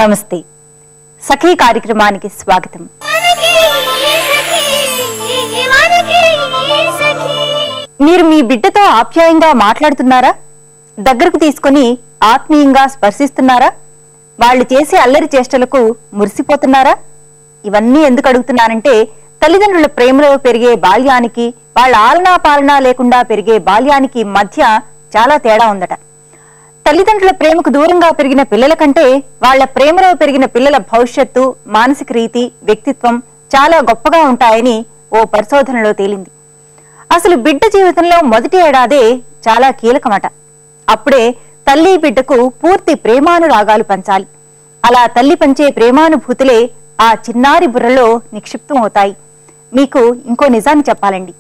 నమస్తే సఖీ కార్యక్రమానికి స్వాగతం. మీరు మీ బిడ్డతో ఆప్యాయంగా మాట్లాడుతున్నారా? దగ్గరకు తీసుకొని ఆత్మీయంగా స్పర్శిస్తున్నారా? వాళ్ళు చేసే అల్లరి చేష్టలకు మురిసిపోతున్నారా? ఇవన్నీ ఎందుకు అడుగుతున్నానంటే తల్లిదండ్రుల ప్రేమలో పెరిగే బాల్యానికి వాళ్ళ ఆలనా పాలనా లేకుండా పెరిగే బాల్యానికి మధ్య చాలా తేడా ఉందట. తల్లిదండ్రుల ప్రేమకు దూరంగా పెరిగిన పిల్లల కంటే వాళ్ల ప్రేమలో పెరిగిన పిల్లల భవిష్యత్తు, మానసిక రీతి, వ్యక్తిత్వం చాలా గొప్పగా ఉంటాయని ఓ పరిశోధనలో తేలింది. అసలు బిడ్డ జీవితంలో మొదటి ఏడాదే చాలా కీలకమట. అప్పుడే తల్లి బిడ్డకు పూర్తి ప్రేమానురాగాలు పంచాలి. అలా తల్లి పంచే ప్రేమానుభూతులే ఆ చిన్నారి బుర్రలో నిక్షిప్తం అవుతాయి. మీకు ఇంకో నిజాన్ని చెప్పాలండి.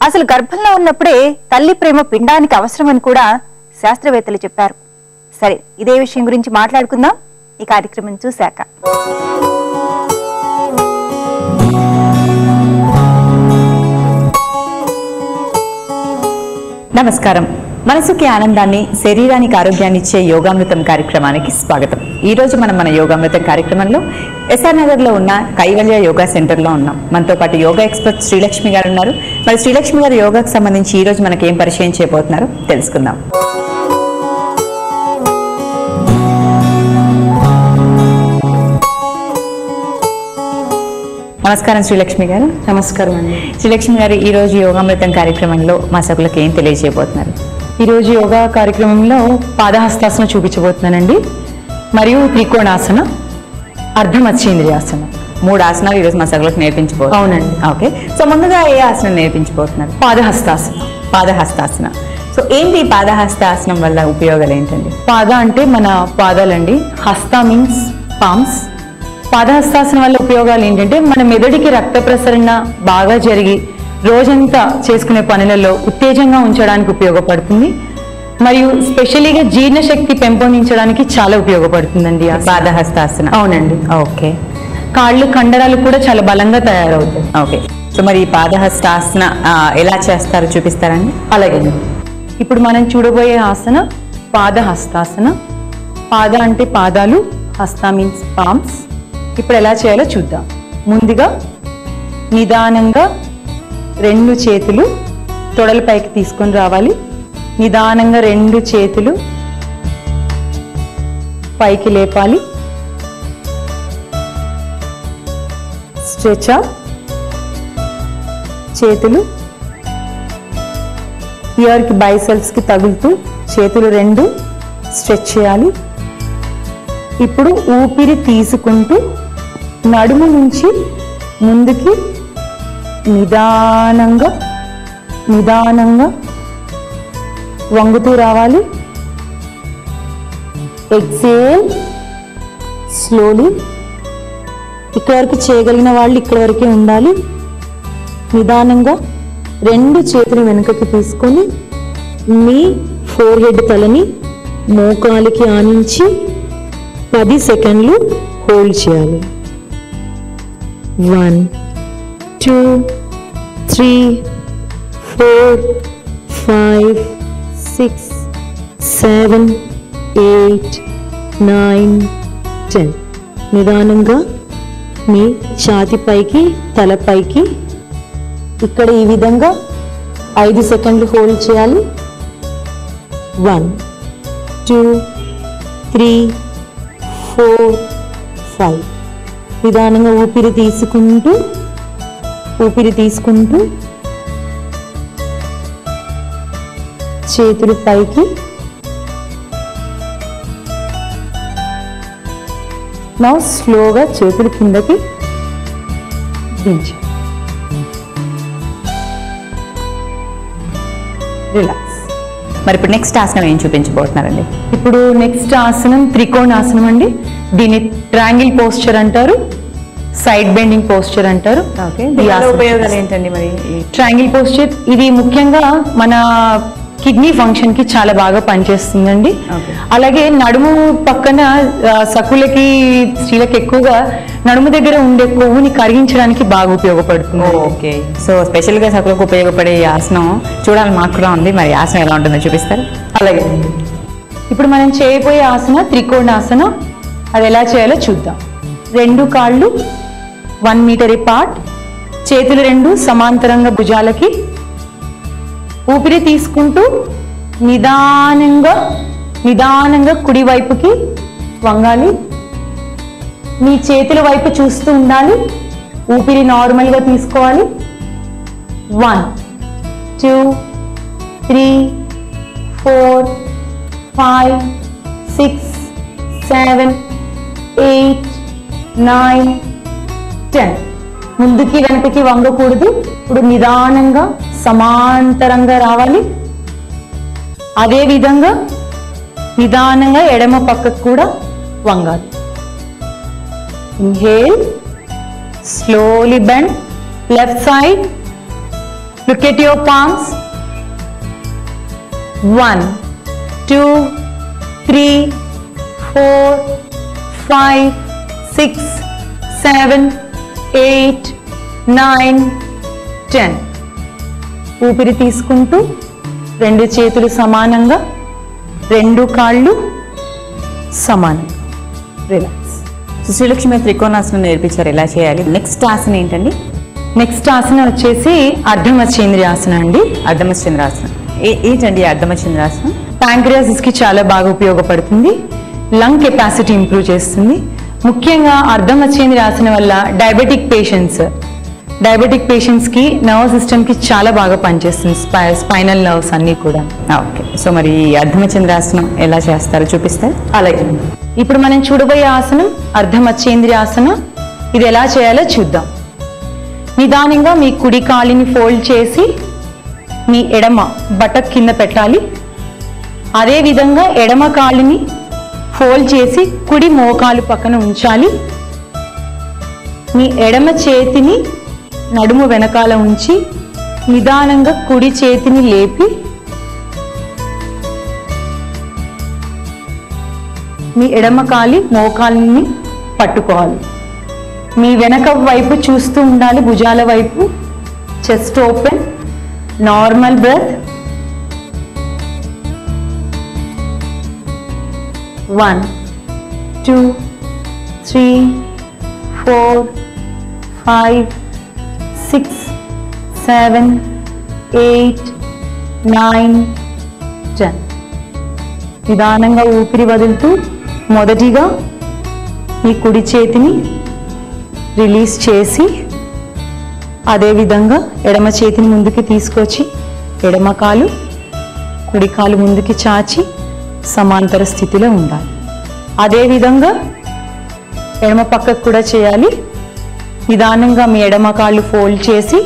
అసలు గర్భంలో ఉన్నప్పుడే తల్లి ప్రేమ పిండానికి అవసరమని కూడా శాస్త్రవేత్తలు చెప్పారు. సరే, ఇదే విషయం గురించి మాట్లాడుకుందాం ఈ కార్యక్రమం చూశాక. నమస్కారం. మనసుకి ఆనందాన్ని, శరీరానికి ఆరోగ్యాన్ని ఇచ్చే యోగామృతం కార్యక్రమానికి స్వాగతం. ఈ రోజు మన యోగామృతం కార్యక్రమంలో ఎస్ఆర్ నగర్ లో ఉన్న కైవల్య యోగా సెంటర్ లో ఉన్నాం. మనతో పాటు యోగా ఎక్స్పర్ట్ శ్రీలక్ష్మి గారు ఉన్నారు. మరి శ్రీలక్ష్మి గారు యోగాకు సంబంధించి ఈ రోజు మనకి ఏం పరిచయం చేయబోతున్నారో తెలుసుకుందాం. నమస్కారం శ్రీలక్ష్మి గారు. నమస్కారం అండి. శ్రీలక్ష్మి గారు, ఈ రోజు యోగామృతం కార్యక్రమంలో మా సభ్యులకు ఏం తెలియజేయబోతున్నారు? ఈరోజు యోగా కార్యక్రమంలో పాదహస్తాసన చూపించబోతున్నానండి, మరియు త్రికోణాసన, అర్ధమత్స్యేంద్రియాసన, 3 ఆసనాలు ఈరోజు మా సభ్యులకు నేర్పించబోతున్నారు. అవునండి. ఓకే. సో ముందుగా ఏ ఆసనం నేర్పించబోతున్నారు? పాదహస్తాసన. పాదహస్తాసన. సో ఏంటి పాదహస్తాసనం వల్ల ఉపయోగాలు ఏంటండి? పాద అంటే మన పాదాలండి, హస్త మీన్స్ పామ్స్. పాదహస్తాసనం వల్ల ఉపయోగాలు ఏంటంటే మన మెదడుకి రక్త ప్రసరణ బాగా జరిగి రోజంతా చేసుకునే పనులలో ఉత్తేజంగా ఉంచడానికి ఉపయోగపడుతుంది, మరియు స్పెషలీగా జీర్ణశక్తి పెంపొందించడానికి చాలా ఉపయోగపడుతుందండి పాదహస్తాసన. అవునండి. ఓకే. కాళ్ళు కండరాలు కూడా చాలా బలంగా తయారవుతాయి. ఓకే. సో మరి ఈ పాదహస్తాసన ఎలా చేస్తారో చూపిస్తారండి? అలాగే. ఇప్పుడు మనం చూడబోయే ఆసన పాదహస్తాసన. పాద అంటే పాదాలు, హస్త మీన్స్ పామ్స్. ఇప్పుడు ఎలా చేయాలో చూద్దాం. ముందుగా నిదానంగా 2 చేతులు తొడల పైకి తీసుకొని రావాలి. నిదానంగా 2 చేతులు పైకి లేపాలి. Stretch up. చేతులు ఇయర్కి బైసెప్స్కి తగులుతూ చేతులు 2 స్ట్రెచ్ చేయాలి. ఇప్పుడు ఊపిరి తీసుకుంటూ నడుము నుంచి ముందుకి నిదానంగా నిదానంగా వంగుతూ రావాలి. Exhale slowly. ఇక్కడ వరకు చేయగలిగిన వాళ్ళు ఇక్కడ వరకే ఉండాలి. నిదానంగా 2 చేతులు వెనుకకి తీసుకొని మీ ఫోర్ హెడ్ తలని మోకాలికి ఆనించి 10 సెకండ్లు హోల్డ్ చేయాలి. 1 2 3 4 5 6 7 8 9 10. నిదానంగా మీ ఛాతి పైకి, తలపైకి ఇక్కడ ఈ విధంగా 5 సెకండ్లు హోల్డ్ చేయాలి. 1 2 3 4 5. నిదానంగా ఊపిరి తీసుకుంటూ చేతులు పైకి. నా స్లోగా చేతులు కిందకి దించు. రిలాక్స్. మరి ఇప్పుడు నెక్స్ట్ ఆసనం ఏం చూపించబోతున్నారండి? ఇప్పుడు నెక్స్ట్ ఆసనం త్రికోణాసనం అండి. దీన్ని ట్రయాంగిల్ పోస్చర్ అంటారు, సైడ్ బెండింగ్ పోస్చర్ అంటారు. ఓకే. ఉపయోగాలు ఏంటండి మరి? ట్రయాంగిల్ పోస్చర్ ఇది ముఖ్యంగా మన కిడ్నీ ఫంక్షన్ కి చాలా బాగా పనిచేస్తుందండి. అలాగే నడుము పక్కన సకులకి, స్త్రీలకు ఎక్కువగా నడుము దగ్గర ఉండే కొవ్వుని కరిగించడానికి బాగా ఉపయోగపడుతుంది. ఓకే. సో స్పెషల్ గా సకులకు ఉపయోగపడే ఆసనం చూడాలి మాకు కూడా ఉంది. మరి ఆసనం ఎలా ఉంటుందో చూపిస్తారు? అలాగే. ఇప్పుడు మనం చేయబోయే ఆసన త్రికోణాసన. అది ఎలా చేయాలో చూద్దాం. 2 కాళ్ళు 1 మీటర్ అపార్ట్, చేతులు 2 సమాంతరంగా భుజాలకి. ఊపిరి తీసుకుంటూ నిదానంగా కుడి వైపుకి వంగాలి. మీ చేతుల వైపు చూస్తూ ఉండాలి. ఊపిరి నార్మల్గా తీసుకోవాలి. 1 2 3 4 5 6 7 8 9 10. ముందుకి వెనకకి వంగకూడదు. ఇప్పుడు నిదానంగా సమాంతరంగా రావాలి. అదే విధంగా నిదానంగా ఎడమ పక్కకు కూడా వంగాలి. Inhale, slowly bend, left side. Look at your palms. 1 2 3 4 5 6 7 8 9 10. ఊపిరి తీసుకుంటూ 2 చేతులు సమానంగా, 2 కాళ్ళు సమానంగా. రిలాక్స్. శ్రీలక్ష్మి త్రికోణాసనం నేర్పించారు, ఎలా చేయాలి? నెక్స్ట్ ఆసనం ఏంటండి? నెక్స్ట్ ఆసనం వచ్చేసి అర్ధమచ్చేంద్రియాసనం అండి. అర్ధమచంద్రాసనం ఏంటండి? అర్ధమచంద్రాసనం ప్యాంక్రియాసిస్ కి చాలా బాగా ఉపయోగపడుతుంది. లంగ్ కెపాసిటీ ఇంప్రూవ్ చేస్తుంది. ముఖ్యంగా అర్ధమచ్చేంద్రియాసనం వల్ల డయాబెటిక్ పేషెంట్స్ కి నర్వ్ సిస్టమ్ కి చాలా బాగా పనిచేస్తుంది. స్పైనల్ నర్వ్స్ అన్ని కూడా. ఓకే, సో మరి ఈ అర్ధమచంద్రాసనం ఎలా చేస్తారో చూపిస్తారు. అలాగే ఇప్పుడు మనం చూడబోయే ఆసనం అర్ధమచ్చేంద్రియాసనం. ఇది ఎలా చేయాలో చూద్దాం. నిదానంగా మీ కుడి కాలిని ఫోల్డ్ చేసి మీ ఎడమ బటక్ కింద పెట్టాలి. అదే విధంగా ఎడమ కాలిని ఫోల్డ్ చేసి కుడి మోకాలు పక్కన ఉంచాలి. మీ ఎడమ చేతిని నడుము వెనకాల ఉంచి నిదానంగా కుడి చేతిని లేపి మీ ఎడమ కాలి మోకాలిని పట్టుకోవాలి. మీ వెనక వైపు చూస్తూ ఉండాలి, భుజాల వైపు. Chest open, normal breath. 1 2 3 4 5 6 7 8 9 10. నిదానంగా ఊపిరి వదులుతూ మొదటిగా మీ కుడి చేతిని రిలీజ్ చేసి అదేవిధంగా ఎడమ చేతిని ముందుకి తీసుకొచ్చి ఎడమ కాలు కుడి కాలు ముందుకి చాచి సమాంతర స్థితిలో ఉండాలి. అదేవిధంగా ఎడమ పక్కకు కూడా చేయాలి. నిదానంగా మీ ఎడమ కాళ్ళు ఫోల్డ్ చేసి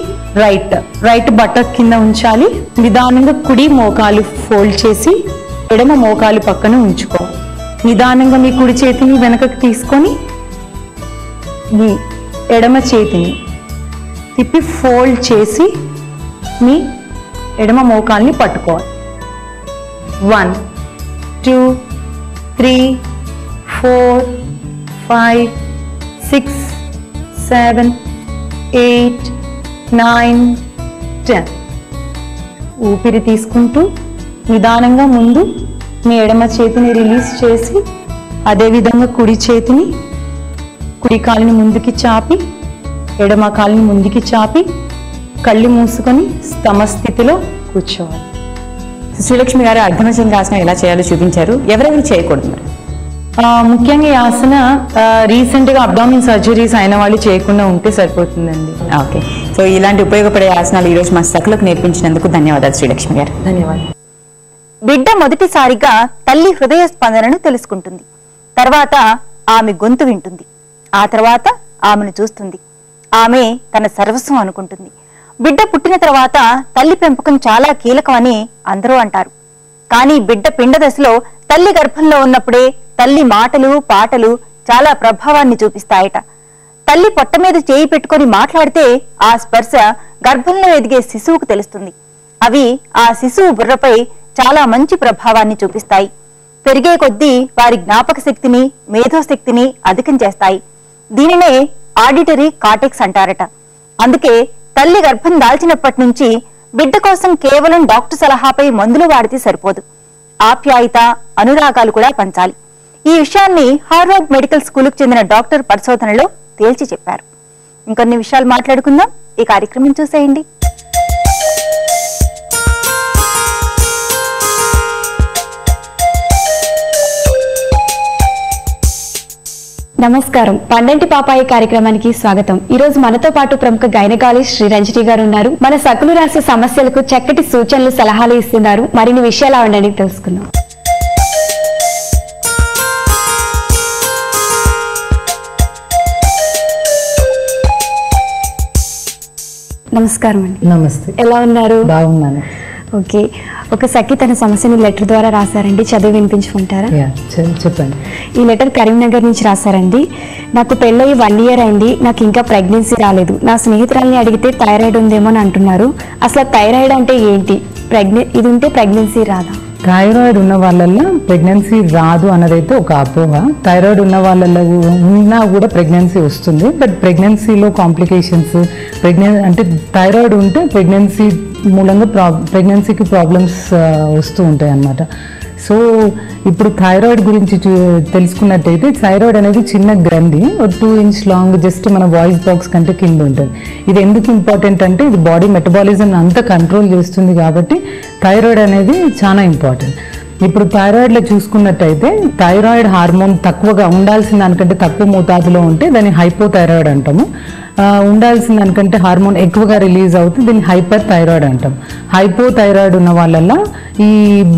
రైట్ బటక్ కింద ఉంచాలి. నిదానంగా కుడి మోకాలు ఫోల్డ్ చేసి ఎడమ మోకాలు పక్కన ఉంచుకోవాలి. నిదానంగా మీ కుడి చేతిని వెనకకి తీసుకొని మీ ఎడమ చేతిని తిప్పి ఫోల్డ్ చేసి మీ ఎడమ మోకాల్ని పట్టుకోవాలి. 1 2 3 4 5 6 7 8 9 10. ఊపిరి తీసుకుంటూ నిదానంగా ముందు మీ ఎడమ చేతిని రిలీజ్ చేసి అదేవిధంగా కుడి చేతిని కుడి కాలుని ముందుకి చాపి ఎడమ కాలుని ముందుకి చాపి కళ్ళు మూసుకొని స్థితిలో కూర్చోవాలి. శ్రీలక్ష్మి గారు అర్ధమచంద్రాసనం ఎలా చేయాలో చూపించారు. ఎవరెవరు చేయకూడదు మరి? ముఖ్యంగా ఈ ఆసన రీసెంట్ గా అబ్డామిన్ సర్జరీస్ అయిన వాళ్ళు చేయకుండా ఉంటే సరిపోతుందండి. ఓకే, సో ఇలాంటి ఉపయోగపడే ఆసనాలు ఈ రోజు మా సకులకు నేర్పించినందుకు ధన్యవాదాలు శ్రీలక్ష్మి గారు. ధన్యవాదాలు. బిడ్డ మొదటిసారిగా తల్లి హృదయ స్పందనను తెలుసుకుంటుంది. తర్వాత ఆమె గొంతు వింటుంది. ఆ తర్వాత ఆమెను చూస్తుంది. ఆమె తన సర్వస్వం అనుకుంటుంది. బిడ్డ పుట్టిన తర్వాత తల్లి పెంపకం చాలా కీలకమని అందరూ అంటారు. కానీ బిడ్డ పిండ దశలో తల్లి గర్భంలో ఉన్నప్పుడే తల్లి మాటలు పాటలు చాలా ప్రభావాన్ని చూపిస్తాయట. తల్లి పొట్ట మీద చేయి పెట్టుకొని మాట్లాడితే ఆ స్పర్శ గర్భంలో ఎదిగే శిశువుకు తెలుస్తుంది. అవి ఆ శిశువు బుర్రపై చాలా మంచి ప్రభావాన్ని చూపిస్తాయి. పెరిగే కొద్దీ వారి జ్ఞాపక శక్తిని మేధోశక్తిని అధికం చేస్తాయి. దీనినే ఆడిటరీ కార్టెక్స్ అంటారట. అందుకే తల్లి గర్భం దాల్చినప్పటి నుంచి బిడ్డ కోసం కేవలం డాక్టర్ సలహాపై మందులు వాడితే సరిపోదు. ఆప్యాయత అనురాగాలు కూడా పంచాలి. ఈ విషయాన్ని హార్వర్డ్ మెడికల్ స్కూలుకు చెందిన డాక్టర్ పరిశోధనలో తేల్చి చెప్పారు. ఇంకొన్ని విషయాలు మాట్లాడుకుందాం, ఈ కార్యక్రమం చూసేయండి. నమస్కారం. పండంటి పాపాయి కార్యక్రమానికి స్వాగతం. ఈ రోజు మనతో పాటు ప్రముఖ గైనకాలజిస్ట్ శ్రీ రంజిని గారు ఉన్నారు. మన సకులు రాసే సమస్యలకు చక్కటి సూచనలు, సలహాలు ఇస్తున్నారు. మరిన్ని విషయాలు ఆవిడని తెలుసుకుందాం. నమస్కారం అండి. నమస్తే. ఎలా ఉన్నారు? బాగున్నాను. ఓకే, ఒక సఖి తన సమస్యని లెటర్ ద్వారా రాశారండి, చదివి వినిపించుకుంటారా? చెప్పండి. ఈ లెటర్ కరీంనగర్ నుంచి రాశారండి. నాకు పెళ్ళయి 1 year అయింది, నాకు ఇంకా ప్రెగ్నెన్సీ రాలేదు. నా స్నేహితురాల్ని అడిగితే థైరాయిడ్ ఉందేమో అని అంటున్నారు. అసలు థైరాయిడ్ అంటే ఏంటి? ఇది ఉంటే ప్రెగ్నెన్సీ రాదా? థైరాయిడ్ ఉన్న వాళ్ళల్లో ప్రెగ్నెన్సీ రాదు అన్నదైతే ఒక అపోహ. థైరాయిడ్ ఉన్న వాళ్ళల్లో ఉన్నా కూడా ప్రెగ్నెన్సీ వస్తుంది. బట్ ప్రెగ్నెన్సీలో కాంప్లికేషన్స్, అంటే థైరాయిడ్ ఉంటే ప్రెగ్నెన్సీ మూలంగా ప్రెగ్నెన్సీకి ప్రాబ్లమ్స్ వస్తూ ఉంటాయి అన్నమాట. సో ఇప్పుడు థైరాయిడ్ గురించి తెలుసుకున్నట్టయితే, థైరాయిడ్ అనేది చిన్న గ్రంథి, 2 inch లాంగ్, జస్ట్ మన వాయిస్ బాక్స్ కంటే కింద ఉంటుంది. ఇది ఎందుకు ఇంపార్టెంట్ అంటే ఇది బాడీ మెటబాలిజం అంతా కంట్రోల్ చేస్తుంది కాబట్టి థైరాయిడ్ అనేది చాలా ఇంపార్టెంట్. ఇప్పుడు థైరాయిడ్లో చూసుకున్నట్టయితే థైరాయిడ్ హార్మోన్ తక్కువగా ఉండాల్సిన దానికంటే తక్కువ మోతాదులో ఉంటే దాన్ని హైపోథైరాయిడ్ అంటాము. ఉండాల్సిన దానికంటే హార్మోన్ ఎక్కువగా రిలీజ్ అవుతుంది, దీన్ని హైపర్ థైరాయిడ్ అంటాం. హైపోథైరాయిడ్ ఉన్న వాళ్ళల్లో ఈ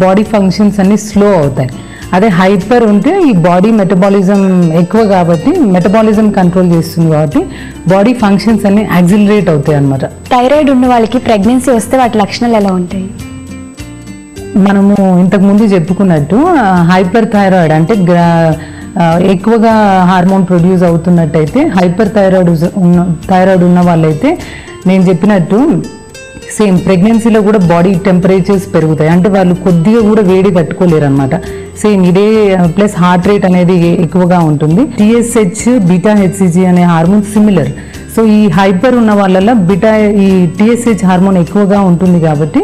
బాడీ ఫంక్షన్స్ అన్ని స్లో అవుతాయి. అదే హైపర్ ఉంటే ఈ బాడీ మెటబాలిజం ఎక్కువ కాబట్టి, మెటబాలిజం కంట్రోల్ చేస్తుంది కాబట్టి బాడీ ఫంక్షన్స్ అన్ని యాక్సిలరేట్ అవుతాయి అన్నమాట. థైరాయిడ్ ఉన్న వాళ్ళకి ప్రెగ్నెన్సీ వస్తే వాటి లక్షణాలు ఎలా ఉంటాయి? మనము ఇంతకు ముందు చెప్పుకున్నట్టు హైపర్ థైరాయిడ్ అంటే ఎక్కువగా హార్మోన్ ప్రొడ్యూస్ అవుతున్నట్టయితే, హైపర్ థైరాయిడ్ ఉన్న వాళ్ళైతే నేను చెప్పినట్టు సేమ్ ప్రెగ్నెన్సీలో కూడా బాడీ టెంపరేచర్స్ పెరుగుతాయి. అంటే వాళ్ళు కొద్దిగా కూడా వేడి తట్టుకోలేరు అనమాట. సేమ్ ఇదే ప్లస్ హార్ట్ రేట్ అనేది ఎక్కువగా ఉంటుంది. TSH, బీటా హెచ్సిజి అనే హార్మోన్ సిమిలర్. సో ఈ హైపర్ ఉన్న వాళ్ళలో ఈ TSH హార్మోన్ ఎక్కువగా ఉంటుంది కాబట్టి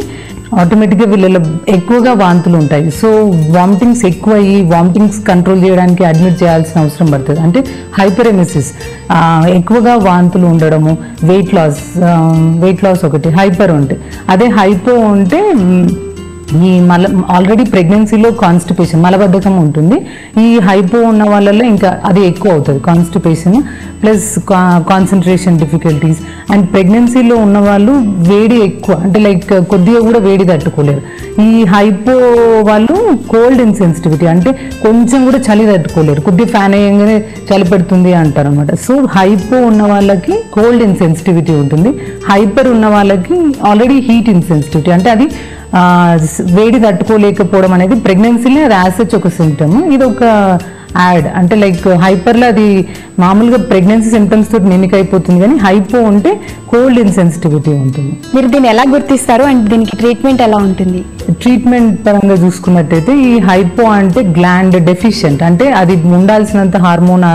ఆటోమేటిక్గా వీళ్ళలో ఎక్కువగా వాంతులు ఉంటాయి. సో వామిటింగ్స్ ఎక్కువ అయ్యి వామిటింగ్స్ కంట్రోల్ చేయడానికి అడ్మిట్ చేయాల్సిన అవసరం పడుతుంది. అంటే హైపరెమిసిస్, ఎక్కువగా వాంతులు ఉండడము, వెయిట్ లాస్ ఒకటి హైపర్ ఉంటే. అదే హైపో ఉంటే ఈ ఆల్రెడీ ప్రెగ్నెన్సీలో కాన్స్టిపేషన్, మలబద్ధకం ఉంటుంది. ఈ హైపో ఉన్న వాళ్ళల్లో ఇంకా అది ఎక్కువ అవుతుంది, constipation plus concentration difficulties. And ప్రెగ్నెన్సీలో ఉన్న వాళ్ళు వేడి ఎక్కువ, అంటే లైక్ కొద్దిగా కూడా వేడి తట్టుకోలేరు. ఈ హైపో వాళ్ళు కోల్డ్ ఇన్సెన్సిటివిటీ, అంటే కొంచెం కూడా చలి తట్టుకోలేరు, కొద్దిగా ఫ్యాన్ అయ్యంగానే చలి పెడుతుంది అంటారు అనమాట. సో హైపో ఉన్న వాళ్ళకి కోల్డ్ ఇన్సెన్సిటివిటీ ఉంటుంది. హైపర్ ఉన్న వాళ్ళకి ఆల్రెడీ హీట్ ఇన్సెన్సిటివిటీ, అంటే అది వేడి తట్టుకోలేకపోవడం అనేది ప్రెగ్నెన్సీలో ర్యాషెస్ ఒక సిమ్టమ్. ఇది ఒక యాడ్, అంటే లైక్ హైపర్లో అది మామూలుగా ప్రెగ్నెన్సీ సిమ్టమ్స్ తోటి మిమిక్ అయిపోతుంది, కానీ హైపో ఉంటే కోల్డ్ ఇన్సెన్సిటివిటీ ఉంటుంది. మీరు దీన్ని ఎలా గుర్తిస్తారు అండ్ దీనికి ట్రీట్మెంట్ ఎలా ఉంటుంది? ట్రీట్మెంట్ పరంగా చూసుకున్నట్టయితే ఈ హైపో అంటే గ్లాండ్ డెఫిషియెంట్, అంటే అది ఉండాల్సినంత హార్మోన్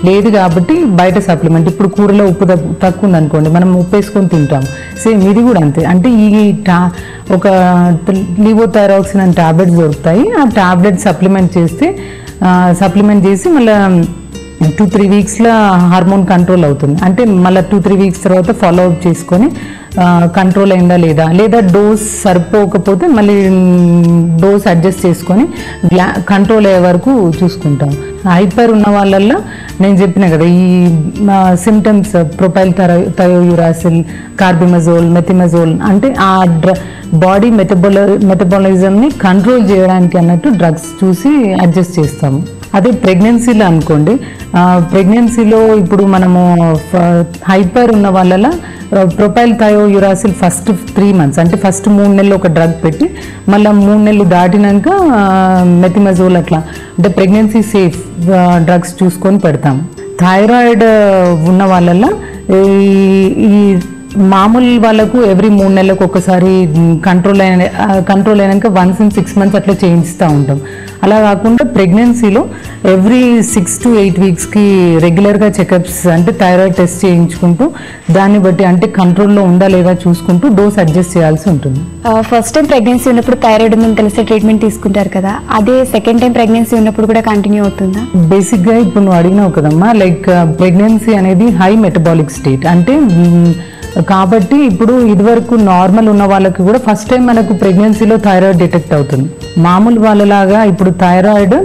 లేదు కాబట్టి బయట సప్లిమెంట్. ఇప్పుడు కూరలో ఉప్పు తక్కువ ఉంది అనుకోండి, మనం ఉప్పు వేసుకొని తింటాం. సేమ్ ఇది కూడా అంతే. అంటే ఈ ఒక లివోథైరాక్సిన్ అనే టాబ్లెట్స్ దొరుకుతాయి. ఆ టాబ్లెట్ సప్లిమెంట్ చేసి మళ్ళీ 2-3 weeksలో హార్మోన్ కంట్రోల్ అవుతుంది. అంటే మళ్ళీ 2-3 weeks తర్వాత ఫాలో అప్ చేసుకొని కంట్రోల్ అయిందా లేదా డోస్ సరిపోకపోతే మళ్ళీ డోస్ అడ్జస్ట్ చేసుకొని కంట్రోల్ అయ్యే వరకు చూసుకుంటాం. హైపర్ ఉన్న వాళ్ళల్లో నేను చెప్పిన కదా ఈ సిమ్టమ్స్ ప్రొపైల్ థయోయురాసిల్, కార్బిమజోల్, మెథిమజోల్, అంటే ఆ బాడీ మెటబాలిజంని కంట్రోల్ చేయడానికి అన్నట్టు డ్రగ్స్ చూసి అడ్జస్ట్ చేస్తాము. అదే ప్రెగ్నెన్సీలో అనుకోండి, ప్రెగ్నెన్సీలో ఇప్పుడు మనము హైపర్ ఉన్న వాళ్ళలో ప్రొపైల్ థయోయురాసిల్ ఫస్ట్ 3 months, అంటే ఫస్ట్ 3 నెలలు ఒక డ్రగ్ పెట్టి మళ్ళీ 3 నెలలు దాటినాక మెథిమజోల్, అట్లా అంటే ప్రెగ్నెన్సీ సేఫ్ డ్రగ్స్ చూసుకొని పెడతాము. థైరాయిడ్ ఉన్న వాళ్ళల్లో ఈ మామూలు వాళ్ళకు ఎవ్రీ 3 నెలలకు ఒకసారి కంట్రోల్ అయినాక వన్స్ ఇన్ 6 మంత్స్ అట్లా చేయిస్తూ ఉంటాం. అలా కాకుండా ప్రెగ్నెన్సీలో ఎవ్రీ 6 to 8 వీక్స్కి రెగ్యులర్గా చెకప్స్ అంటే థైరాయిడ్ టెస్ట్ చేయించుకుంటూ దాన్ని బట్టి అంటే కంట్రోల్లో ఉందా లేదా చూసుకుంటూ డోస్ అడ్జస్ట్ చేయాల్సి ఉంటుంది. ఫస్ట్ టైం ప్రెగ్నెన్సీ ఉన్నప్పుడు థైరాయిడ్ ఉందని తెలిసే ట్రీట్మెంట్ తీసుకుంటారు కదా, అదే సెకండ్ టైం ప్రెగ్నెన్సీ ఉన్నప్పుడు కూడా కంటిన్యూ అవుతుందా? బేసిక్గా ఇప్పుడు నువ్వు అడిగినావు కదమ్మా, లైక్ ప్రెగ్నెన్సీ అనేది హై మెటబాలిక్ స్టేట్ అంటే కాబట్టి ఇప్పుడు ఇదివరకు నార్మల్ ఉన్న వాళ్ళకి కూడా ఫస్ట్ టైం మనకు ప్రెగ్నెన్సీలో థైరాయిడ్ డిటెక్ట్ అవుతుంది. మామూలు వాళ్ళలాగా ఇప్పుడు థైరాయిడ్